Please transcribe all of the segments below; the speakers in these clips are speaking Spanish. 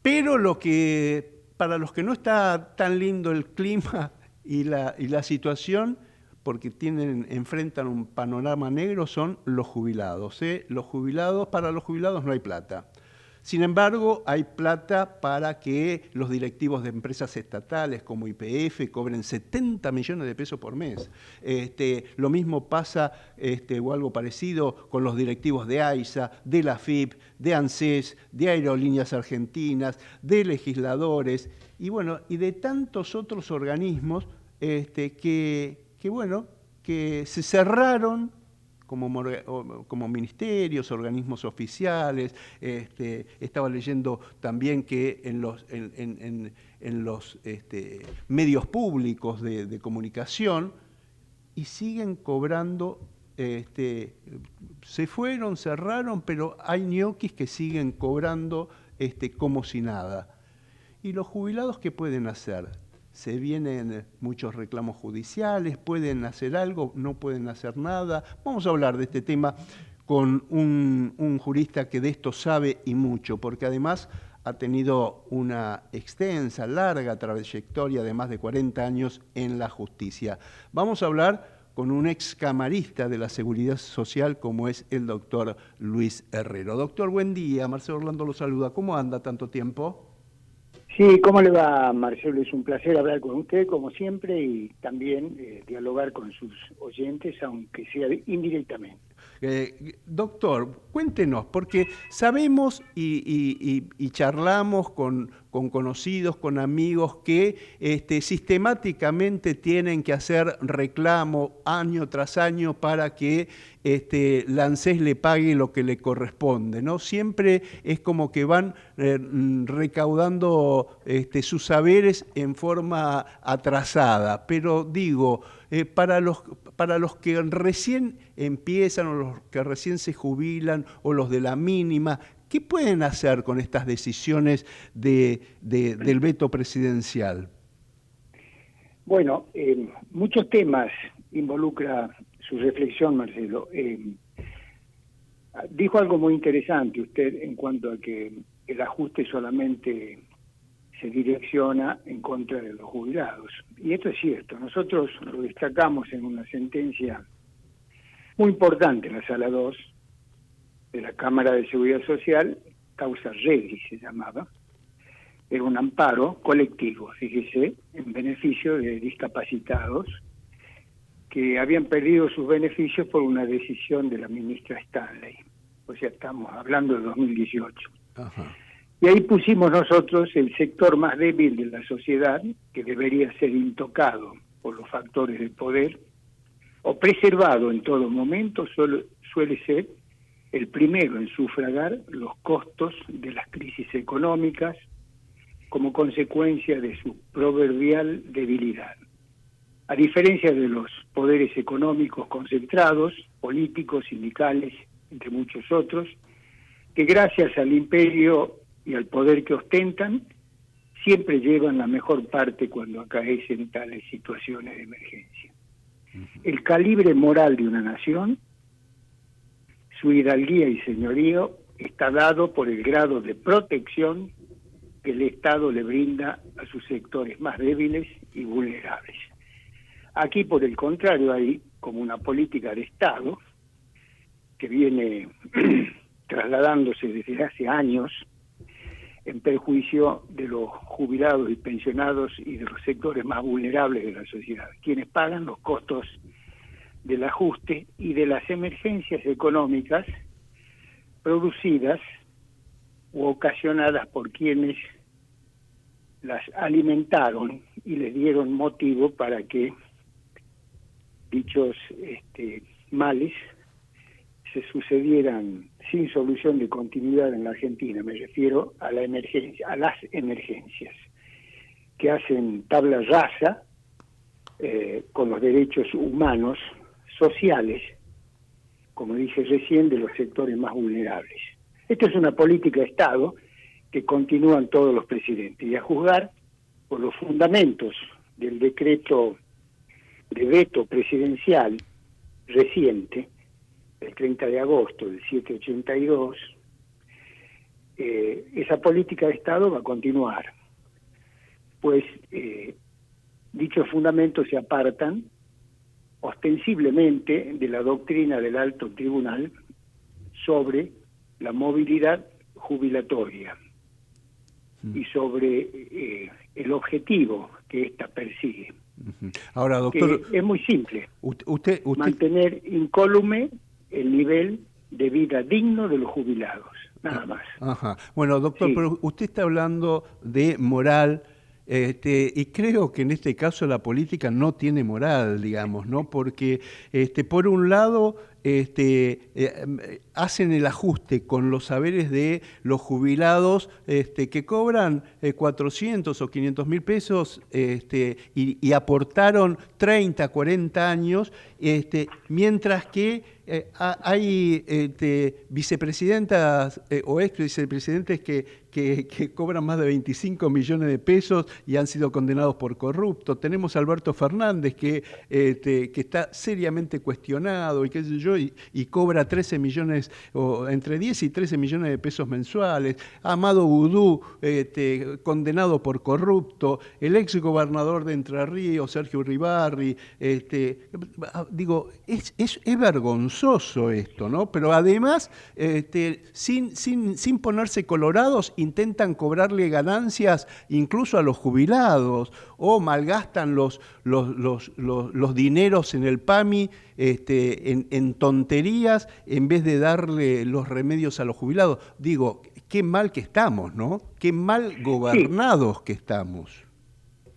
Pero para los que no está tan lindo el clima y la situación, porque enfrentan un panorama negro, son los jubilados, ¿eh? Para los jubilados no hay plata. Sin embargo, hay plata para que los directivos de empresas estatales como YPF cobren 70 millones de pesos por mes. Lo mismo pasa, o algo parecido, con los directivos de AISA, de la AFIP, de ANSES, de Aerolíneas Argentinas, de legisladores y de tantos otros organismos que se cerraron como ministerios, organismos oficiales. Estaba leyendo también que en los medios públicos de comunicación, y siguen cobrando. Se fueron, cerraron, pero hay ñoquis que siguen cobrando como si nada. ¿Y los jubilados qué pueden hacer? Se vienen muchos reclamos judiciales, pueden hacer algo, no pueden hacer nada. Vamos a hablar de este tema con un jurista que de esto sabe y mucho, porque además ha tenido una extensa, larga trayectoria de más de 40 años en la justicia. Vamos a hablar con un excamarista de la Seguridad Social como es el doctor Luis Herrero. Doctor, buen día. Marcelo Orlando lo saluda. ¿Cómo anda tanto tiempo? Sí, ¿cómo le va, Marcelo? Es un placer hablar con usted, como siempre, y también dialogar con sus oyentes, aunque sea indirectamente. Doctor, cuéntenos, porque sabemos y charlamos con conocidos, con amigos que sistemáticamente tienen que hacer reclamo año tras año para que la ANSES le pague lo que le corresponde, ¿no? Siempre es como que van recaudando sus saberes en forma atrasada, pero digo, para los que recién empiezan o los que recién se jubilan o los de la mínima, ¿qué pueden hacer con estas decisiones del veto presidencial? Bueno, muchos temas involucra su reflexión, Marcelo. Dijo algo muy interesante usted en cuanto a que el ajuste solamente se direcciona en contra de los jubilados. Y esto es cierto. Nosotros lo destacamos en una sentencia muy importante en la Sala 2 de la Cámara de Seguridad Social, causa Regli se llamaba. Era un amparo colectivo, fíjese, en beneficio de discapacitados que habían perdido sus beneficios por una decisión de la ministra Stanley. O sea, estamos hablando de 2018. Ajá. Y ahí pusimos nosotros el sector más débil de la sociedad, que debería ser intocado por los factores del poder, o preservado en todo momento, suele ser el primero en sufragar los costos de las crisis económicas como consecuencia de su proverbial debilidad. A diferencia de los poderes económicos concentrados, políticos, sindicales, entre muchos otros, que gracias al imperio y al poder que ostentan, siempre llevan la mejor parte cuando acaecen tales situaciones de emergencia. El calibre moral de una nación, su hidalguía y señorío, está dado por el grado de protección que el Estado le brinda a sus sectores más débiles y vulnerables. Aquí, por el contrario, hay como una política de Estado que viene trasladándose desde hace años en perjuicio de los jubilados y pensionados y de los sectores más vulnerables de la sociedad, quienes pagan los costos del ajuste y de las emergencias económicas producidas u ocasionadas por quienes las alimentaron y les dieron motivo para que dichos males se sucedieran sin solución de continuidad en la Argentina. Me refiero a la emergencia, a las emergencias que hacen tabla rasa con los derechos humanos sociales, como dije recién, de los sectores más vulnerables. Esto es una política de Estado que continúan todos los presidentes, y a juzgar por los fundamentos del decreto de veto presidencial reciente, el 30 de agosto del 782, esa política de Estado va a continuar, pues dichos fundamentos se apartan ostensiblemente de la doctrina del alto tribunal sobre la movilidad jubilatoria y sobre el objetivo que ésta persigue. Ahora, doctor, que es muy simple, usted mantener incólume el nivel de vida digno de los jubilados, nada más. Ajá. Bueno, doctor, Sí. pero usted está hablando de moral, y creo que en este caso la política no tiene moral, digamos, ¿no? Porque por un lado hacen el ajuste con los saberes de los jubilados que cobran 400 o 500 mil pesos y aportaron 30, 40 años, mientras que hay vicepresidentas o ex vicepresidentes que cobran más de 25 millones de pesos y han sido condenados por corrupto. Tenemos a Alberto Fernández que está seriamente cuestionado y qué sé yo, y cobra 13 millones, o entre 10 y 13 millones de pesos mensuales. Amado Vudú, condenado por corrupto. El ex gobernador de Entre Ríos, Sergio Uribarri. Digo, es vergonzoso esto, ¿no? Pero además, sin ponerse colorados, intentan cobrarle ganancias incluso a los jubilados, o malgastan los dineros en el PAMI en tonterías en vez de darle los remedios a los jubilados. Digo, qué mal que estamos, ¿no? Qué mal gobernados que estamos.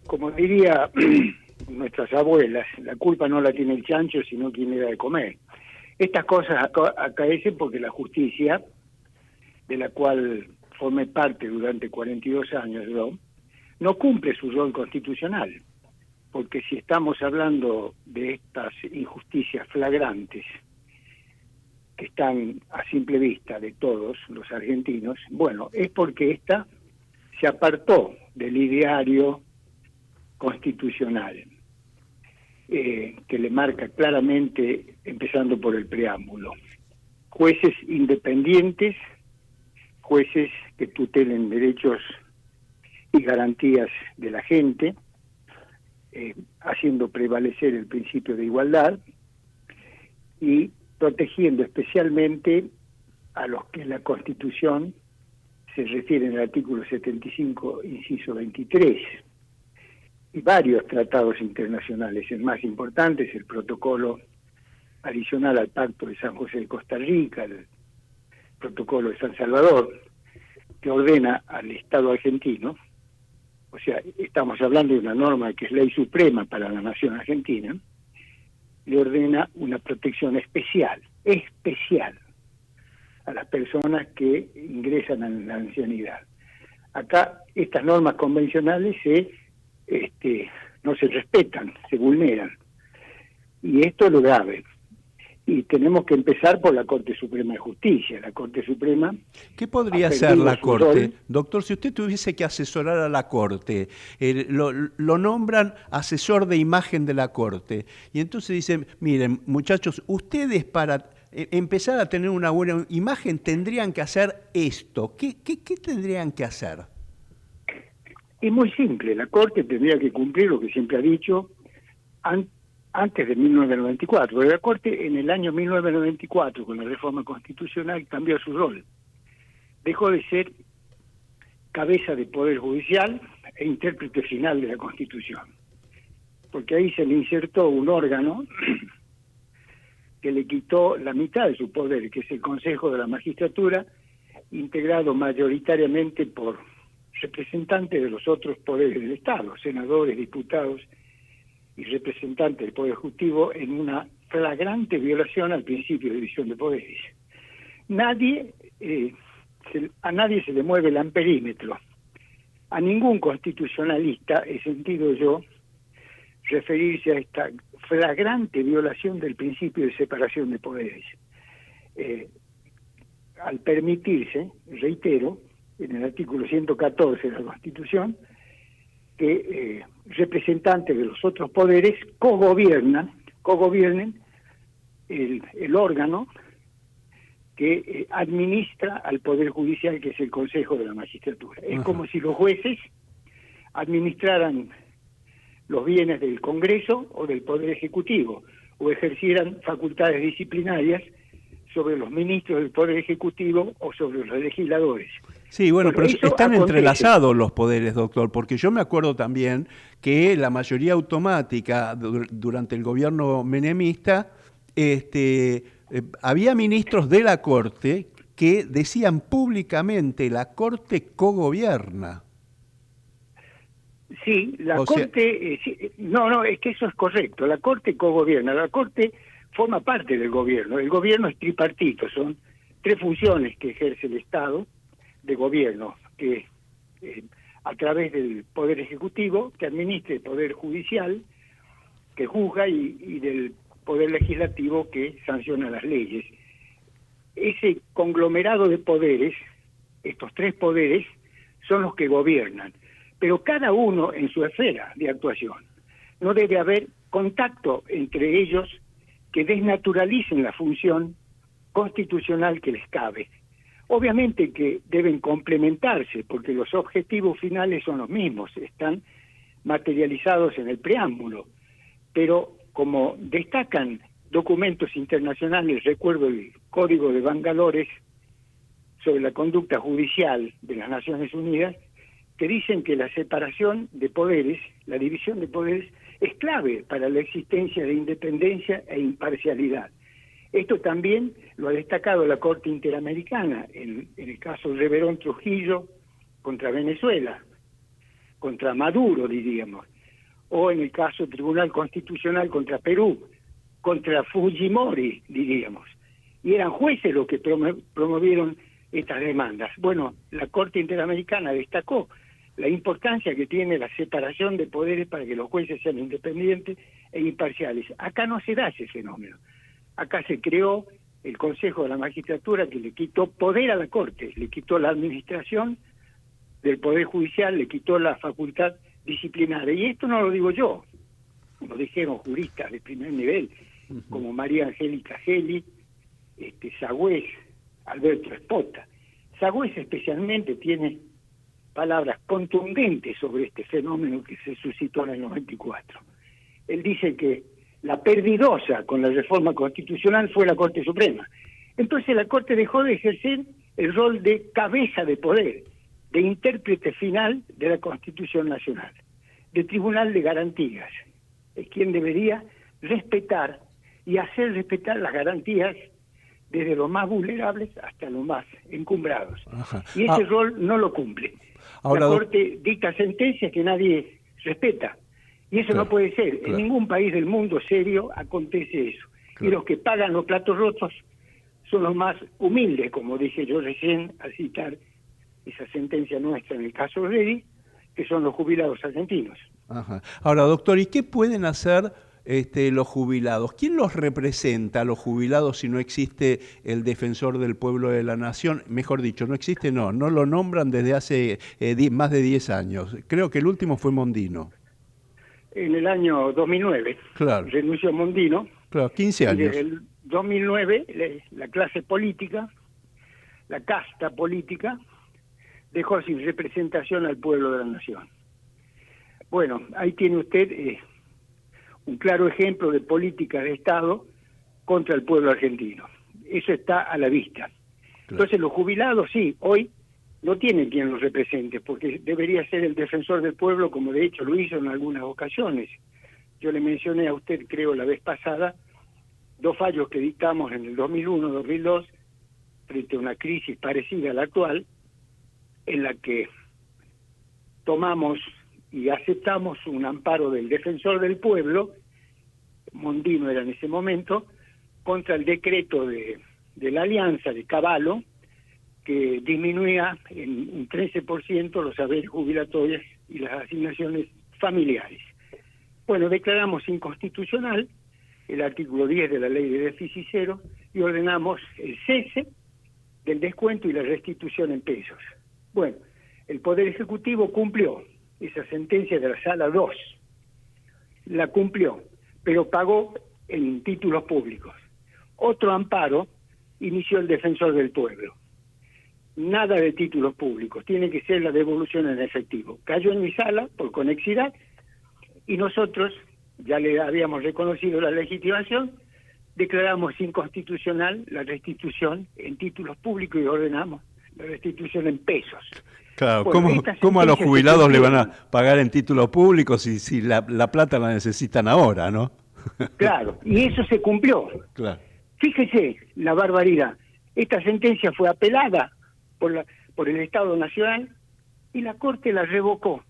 Como diría nuestras abuelas, la culpa no la tiene el chancho, sino quien le da de comer. Estas cosas acaecen porque la justicia, de la cual formé parte durante 42 años, no cumple su rol constitucional. Porque si estamos hablando de estas injusticias flagrantes que están a simple vista de todos los argentinos, bueno, es porque esta se apartó del ideario constitucional, que le marca claramente, empezando por el preámbulo, jueces independientes, jueces que tutelen derechos y garantías de la gente, haciendo prevalecer el principio de igualdad y protegiendo especialmente a los que la Constitución se refiere en el artículo 75, inciso 23, y varios tratados internacionales. El más importante es el protocolo adicional al Pacto de San José de Costa Rica, el protocolo de San Salvador, que ordena al Estado argentino, o sea, estamos hablando de una norma que es ley suprema para la nación argentina, le ordena una protección especial a las personas que ingresan a la ancianidad. Acá estas normas convencionales no se respetan, se vulneran. Y esto es lo grave. Y tenemos que empezar por la Corte Suprema de Justicia. La Corte Suprema... ¿Qué podría hacer la Corte? Doctor, si usted tuviese que asesorar a la Corte, lo nombran asesor de imagen de la Corte, y entonces dicen, miren, muchachos, ustedes para empezar a tener una buena imagen tendrían que hacer esto. ¿Qué tendrían que hacer? Es muy simple. La Corte tendría que cumplir lo que siempre ha dicho antes de 1994. La Corte en el año 1994, con la reforma constitucional, cambió su rol. Dejó de ser cabeza de Poder Judicial e intérprete final de la Constitución. Porque ahí se le insertó un órgano que le quitó la mitad de su poder, que es el Consejo de la Magistratura, integrado mayoritariamente por representantes de los otros poderes del Estado, senadores, diputados y representantes del Poder Ejecutivo, en una flagrante violación al principio de división de poderes. A nadie se le mueve el amperímetro. A ningún constitucionalista he sentido yo referirse a esta flagrante violación del principio de separación de poderes. Al permitirse, reitero, en el artículo 114 de la Constitución, que representantes de los otros poderes cogobiernen el órgano que administra al Poder Judicial, que es el Consejo de la Magistratura. Es como si los jueces administraran los bienes del Congreso o del Poder Ejecutivo, o ejercieran facultades disciplinarias sobre los ministros del Poder Ejecutivo o sobre los legisladores. Sí, bueno, pero están acontece. Entrelazados los poderes, doctor, porque yo me acuerdo también que la mayoría automática durante el gobierno menemista, había ministros de la Corte que decían públicamente la Corte cogobierna. Sí, Corte, no, es que eso es correcto, la Corte cogobierna, la Corte forma parte del gobierno, el gobierno es tripartito, son tres funciones que ejerce el Estado de gobierno, que a través del Poder Ejecutivo, que administra el Poder Judicial, que juzga, y del Poder Legislativo, que sanciona las leyes. Ese conglomerado de poderes, estos tres poderes, son los que gobiernan, pero cada uno en su esfera de actuación. No debe haber contacto entre ellos que desnaturalicen la función constitucional que les cabe. Obviamente que deben complementarse, porque los objetivos finales son los mismos, están materializados en el preámbulo, pero como destacan documentos internacionales, recuerdo el Código de Bangalore sobre la conducta judicial de las Naciones Unidas, que dicen que la separación de poderes, la división de poderes, es clave para la existencia de independencia e imparcialidad. Esto también lo ha destacado la Corte Interamericana en el caso Reverón Trujillo contra Venezuela, contra Maduro, diríamos, o en el caso Tribunal Constitucional contra Perú, contra Fujimori, diríamos. Y eran jueces los que promovieron estas demandas. Bueno, la Corte Interamericana destacó la importancia que tiene la separación de poderes para que los jueces sean independientes e imparciales. Acá no se da ese fenómeno. Acá se creó el Consejo de la Magistratura, que le quitó poder a la Corte, le quitó la administración del Poder Judicial, le quitó la facultad disciplinaria. Y esto no lo digo yo, lo dijeron juristas de primer nivel, como María Angélica Geli, Sagüez, Alberto Espota. Sagüez especialmente tiene palabras contundentes sobre este fenómeno que se suscitó en el 94. Él dice que la perdidosa con la reforma constitucional fue la Corte Suprema. Entonces la Corte dejó de ejercer el rol de cabeza de poder, de intérprete final de la Constitución Nacional, de tribunal de garantías. Es quien debería respetar y hacer respetar las garantías desde los más vulnerables hasta los más encumbrados. Ajá. Y ese rol no lo cumple. Ahora, la Corte dicta sentencias que nadie respeta. Y eso no puede ser. En ningún país del mundo serio acontece eso. Y los que pagan los platos rotos son los más humildes, como dije yo recién al citar esa sentencia nuestra en el caso Reddy, que son los jubilados argentinos. Ajá. Ahora, doctor, ¿y qué pueden hacer los jubilados? ¿Quién los representa a los jubilados si no existe el defensor del pueblo de la nación? Mejor dicho, no existe, no lo nombran desde hace más de 10 años. Creo que el último fue Mondino. En el año 2009 renunció Mondino. Claro, 15 años. Y desde el 2009 la clase política, la casta política, dejó sin representación al pueblo de la nación. Bueno, ahí tiene usted un claro ejemplo de política de Estado contra el pueblo argentino. Eso está a la vista. Entonces los jubilados sí, hoy no tienen quien los represente, porque debería ser el defensor del pueblo, como de hecho lo hizo en algunas ocasiones. Yo le mencioné a usted, creo, la vez pasada, 2 fallos que dictamos en el 2001-2002, frente a una crisis parecida a la actual, en la que tomamos y aceptamos un amparo del defensor del pueblo, Mondino era en ese momento, contra el decreto de la Alianza de Cavallo, que disminuía en un 13% los haberes jubilatorios y las asignaciones familiares. Bueno, declaramos inconstitucional el artículo 10 de la Ley de Déficit Cero y ordenamos el cese del descuento y la restitución en pesos. Bueno, el Poder Ejecutivo cumplió esa sentencia de la Sala 2, la cumplió, pero pagó en títulos públicos. Otro amparo inició el Defensor del Pueblo. Nada de títulos públicos, tiene que ser la devolución en efectivo. Cayó en mi sala por conexidad y nosotros, ya le habíamos reconocido la legitimación, declaramos inconstitucional la restitución en títulos públicos y ordenamos la restitución en pesos. Claro, Bueno, ¿cómo a los jubilados le van a pagar en títulos públicos si la plata la necesitan ahora, no? Claro, y eso se cumplió. Claro. Fíjese la barbaridad. Esta sentencia fue apelada por el Estado Nacional y la Corte la revocó,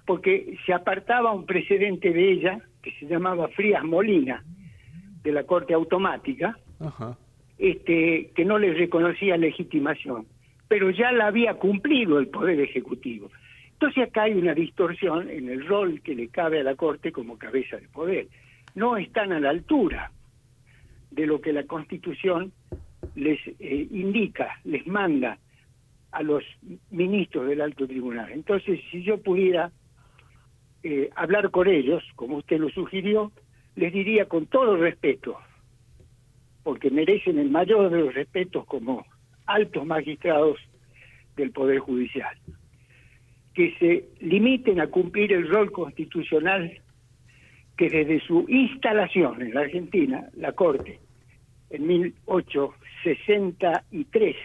porque se apartaba un precedente de ella, que se llamaba Frías Molina, de la Corte Automática, Ajá. Que no le reconocía legitimación, pero ya la había cumplido el Poder Ejecutivo. Entonces acá hay una distorsión en el rol que le cabe a la Corte como cabeza de poder. No están a la altura de lo que la Constitución les indica, les manda a los ministros del Alto Tribunal. Entonces, si yo pudiera hablar con ellos, como usted lo sugirió, les diría con todo respeto, porque merecen el mayor de los respetos como altos magistrados del Poder Judicial, que se limiten a cumplir el rol constitucional que desde su instalación en la Argentina, la Corte, en 1863,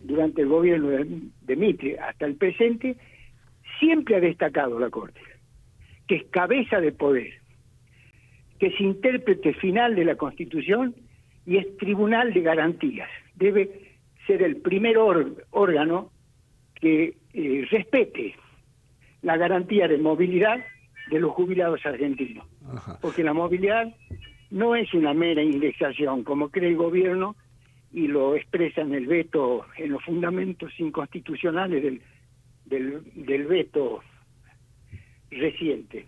durante el gobierno de Mitre hasta el presente, siempre ha destacado la Corte, que es cabeza de poder, que es intérprete final de la Constitución y es tribunal de garantías. Debe ser el primer órgano que respete la garantía de movilidad de los jubilados argentinos. Ajá. Porque la movilidad no es una mera indexación, como cree el gobierno, y lo expresa en el veto, en los fundamentos inconstitucionales del veto reciente,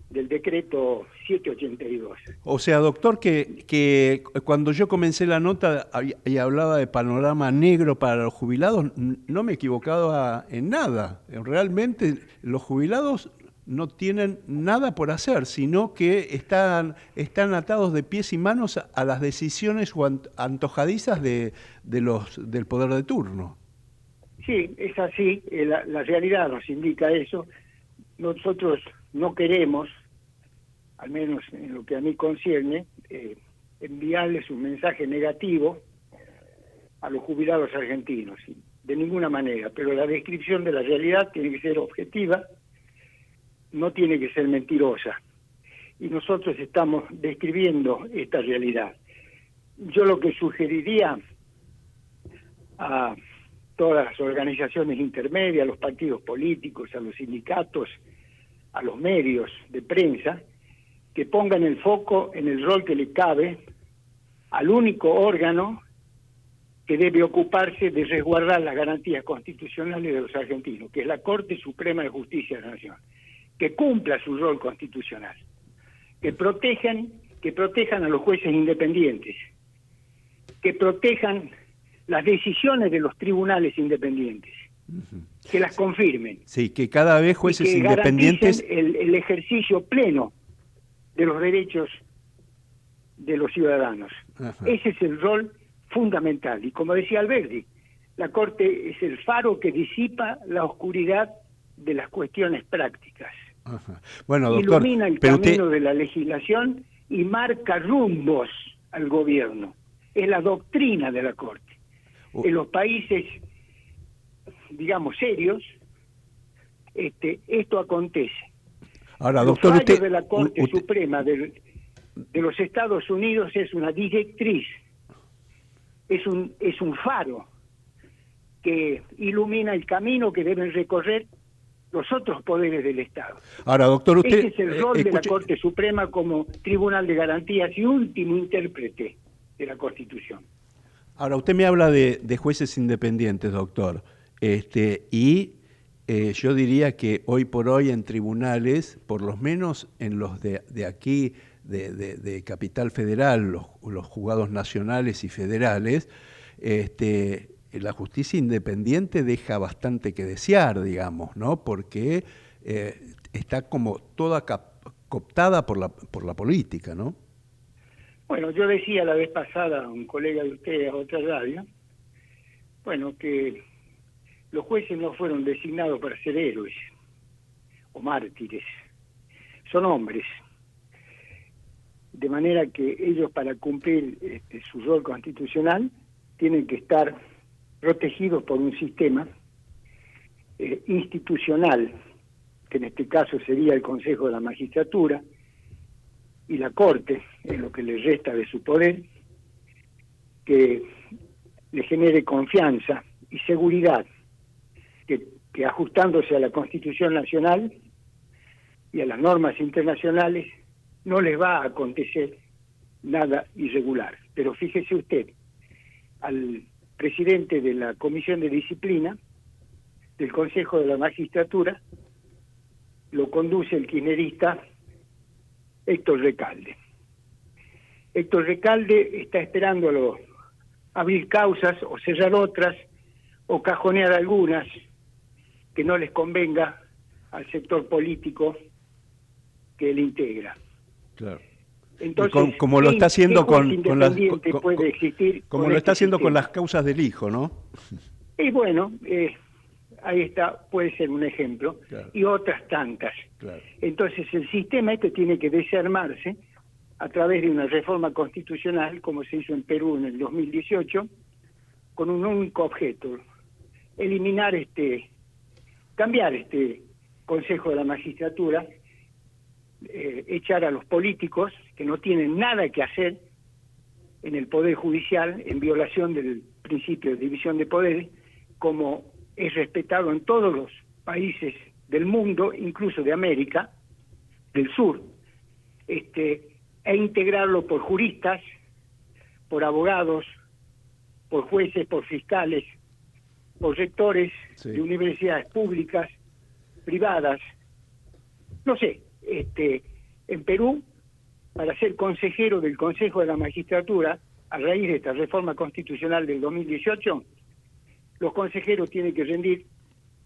del decreto 782. O sea, doctor, que cuando yo comencé la nota y hablaba de panorama negro para los jubilados, no me equivocaba en nada. Realmente los jubilados no tienen nada por hacer, sino que están atados de pies y manos a las decisiones o antojadizas del poder de turno. Sí, es así, la realidad nos indica eso. Nosotros no queremos, al menos en lo que a mí concierne, enviarles un mensaje negativo a los jubilados argentinos, de ninguna manera, pero la descripción de la realidad tiene que ser objetiva, no tiene que ser mentirosa. Y nosotros estamos describiendo esta realidad. Yo lo que sugeriría a todas las organizaciones intermedias, a los partidos políticos, a los sindicatos, a los medios de prensa, que pongan el foco en el rol que le cabe al único órgano que debe ocuparse de resguardar las garantías constitucionales de los argentinos, que es la Corte Suprema de Justicia de la Nación, que cumpla su rol constitucional, que protejan a los jueces independientes, que protejan las decisiones de los tribunales independientes, que las confirmen. Sí, que cada vez jueces independientes el ejercicio pleno de los derechos de los ciudadanos. Ajá. Ese es el rol fundamental. Y como decía Alberdi, la Corte es el faro que disipa la oscuridad de las cuestiones prácticas. Ajá. Bueno, doctor, ilumina el camino de la legislación y marca rumbos al gobierno. Es la doctrina de la Corte. En los países, digamos, serios, esto acontece. Ahora, doctor, los fallos de la Corte Suprema de los Estados Unidos es una directriz, es un faro que ilumina el camino que deben recorrer los otros poderes del Estado. Ahora, doctor, usted... Ese es el rol de la Corte Suprema como tribunal de garantías y último intérprete de la Constitución. Ahora, usted me habla de jueces independientes, doctor, yo diría que hoy por hoy en tribunales, por lo menos en los de aquí, de Capital Federal, los juzgados nacionales y federales, la justicia independiente deja bastante que desear, digamos, ¿no? Porque está como toda cooptada por la política, ¿no? Bueno, yo decía la vez pasada a un colega de ustedes, a otra radio, bueno, que los jueces no fueron designados para ser héroes o mártires, son hombres, de manera que ellos para cumplir su rol constitucional tienen que estar protegidos por un sistema institucional, que en este caso sería el Consejo de la Magistratura y la Corte, en lo que les resta de su poder, que le genere confianza y seguridad, que ajustándose a la Constitución Nacional y a las normas internacionales no les va a acontecer nada irregular. Pero fíjese usted, al presidente de la Comisión de Disciplina del Consejo de la Magistratura lo conduce el kirchnerista Héctor Recalde. Héctor Recalde está esperando abrir causas o cerrar otras o cajonear algunas que no les convenga al sector político que él integra. Claro. Entonces, como lo está haciendo con las puede existir como lo está haciendo con las causas del hijo, ¿no? Y bueno, ahí está, puede ser un ejemplo, claro. Y otras tantas. Claro. Entonces el sistema tiene que desarmarse a través de una reforma constitucional, como se hizo en Perú en el 2018, con un único objeto: eliminar cambiar Consejo de la Magistratura, echar a los políticos que no tienen nada que hacer en el Poder Judicial, en violación del principio de división de poderes, como es respetado en todos los países del mundo, incluso de América del Sur, e integrarlo por juristas, por abogados, por jueces, por fiscales, por rectores de universidades públicas, privadas. No sé, en Perú, para ser consejero del Consejo de la Magistratura, a raíz de esta reforma constitucional del 2018, los consejeros tienen que rendir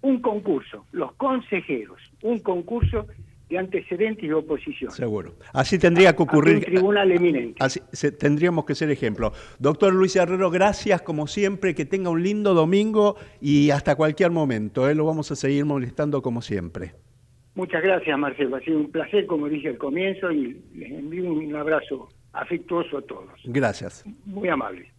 un concurso, los consejeros, un concurso de antecedentes y oposición. Seguro. Así tendría que ocurrir. Un tribunal eminente. Así tendríamos que ser ejemplo. Doctor Luis Herrero, gracias como siempre, que tenga un lindo domingo y hasta cualquier momento. Lo vamos a seguir molestando como siempre. Muchas gracias, Marcelo. Ha sido un placer, como dije al comienzo, y les envío un abrazo afectuoso a todos. Gracias. Muy amable.